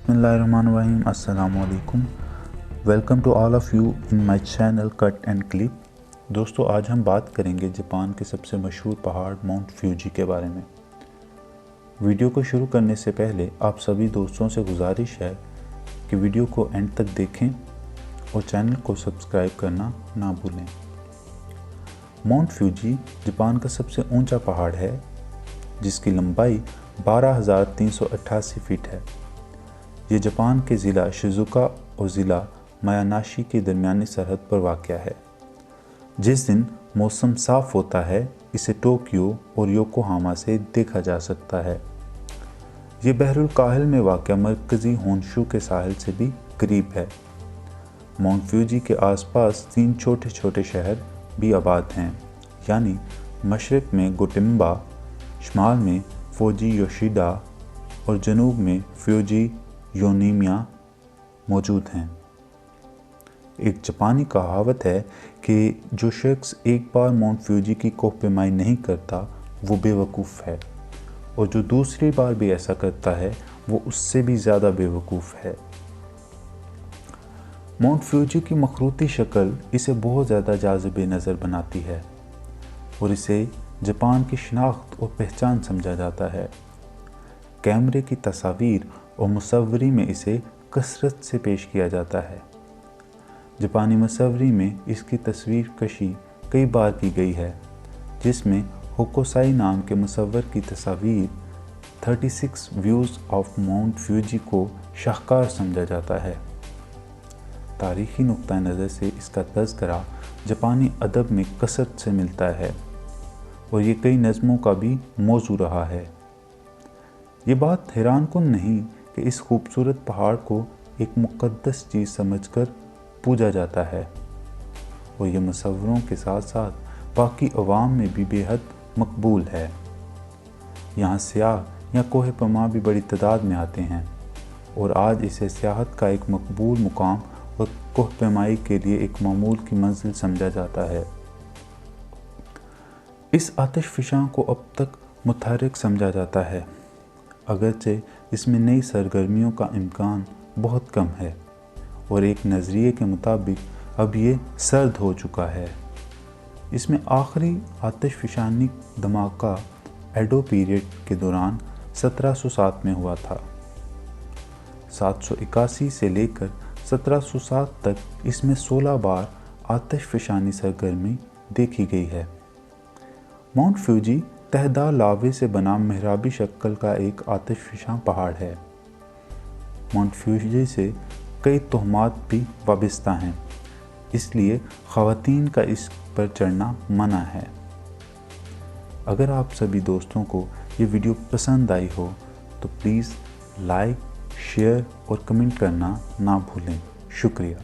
Bismillahirrahmanirrahim. Assalamu alaikum. Welcome to all of you in my channel Cut and Clip. दोस्तों, आज हम बात करेंगे जापान के सबसे मशहूर पहाड़ माउंट फ्यूजी के बारे में। वीडियो को शुरू करने से पहले आप सभी दोस्तों से गुजारिश है कि वीडियो को एंड तक देखें और चैनल को सब्सक्राइब करना ना भूलें। माउंट फ्यूजी जापान का सबसे ऊंचा पहाड़ है जिसकी लंबाई 12,388 फीट है। ये जापान के ज़िला शिजुका और ज़िला मायानाशी के दरमियानी सरहद पर वाक़या है। जिस दिन मौसम साफ़ होता है इसे टोक्यो और योकोहामा से देखा जा सकता है। ये बहरुल काहिल में वाक़या मरकज़ी होन्शु के साहिल से भी करीब है। माउंट फ्यूजी के आसपास 3 छोटे छोटे शहर भी आबाद हैं, यानी मशरक़ में गोटेम्बा, शुमाल में फूजी योशिदा और जनूब में फ्यूजी योनीमिया मौजूद हैं। एक जापानी कहावत है कि जो शख्स एक बार माउंट फ्यूजी की कोह पैमाई नहीं करता वो बेवकूफ़ है, और जो दूसरी बार भी ऐसा करता है वो उससे भी ज़्यादा बेवकूफ़ है। माउंट फ्यूजी की मखरूती शक्ल इसे बहुत ज़्यादा जाज़िब नज़र बनाती है और इसे जापान की शनाख्त और पहचान समझा जाता है। कैमरे की तस्वीर और मुसव्वरी में इसे कसरत से पेश किया जाता है। जापानी मुसव्वरी में इसकी तस्वीर कशी कई बार की गई है, जिसमें होकोसाई नाम के मुसव्वर की तस्वीर 36 व्यूज़ ऑफ माउंट फ्यूजी को शाहकार समझा जाता है। तारीख़ी नुक्ता नज़र से इसका तज़किरा जापानी अदब में कसरत से मिलता है और ये कई नज़मों का भी मौजू रहा है। ये बात हैरानकुन नहीं कि इस खूबसूरत पहाड़ को एक मुक़द्दस चीज़ समझकर पूजा जाता है और ये मुसव्वरों के साथ साथ बाकी अवाम में भी बेहद मकबूल है। यहाँ सियाह या कोह पमा भी बड़ी तादाद में आते हैं और आज इसे सियाहत का एक मकबूल मुकाम और कोह पैमाई के लिए एक मामूल की मंजिल समझा जाता है। इस आतिशफ़िशां को अब तक मुतहर्रिक समझा जाता है, अगरचे इसमें नई सरगर्मियों का इम्कान बहुत कम है और एक नज़रिए के मुताबिक अब ये सर्द हो चुका है। इसमें आखिरी आतिशफ़िशानी धमाका एडो पीरियड के दौरान 1707 में हुआ था। 781 से लेकर 1707 तक इसमें 16 बार आतिशफ़िशानी सरगर्मी देखी गई है। माउंट फ्यूजी तहदार लावे से बना मेहराबी शक्ल का एक आतिशफ़िशां पहाड़ है। माउंट फ्यूजी से कई तोहमात भी वाबस्ता हैं, इसलिए ख़वातीन का इस पर चढ़ना मना है। अगर आप सभी दोस्तों को ये वीडियो पसंद आई हो तो प्लीज़ लाइक, शेयर और कमेंट करना ना भूलें। शुक्रिया।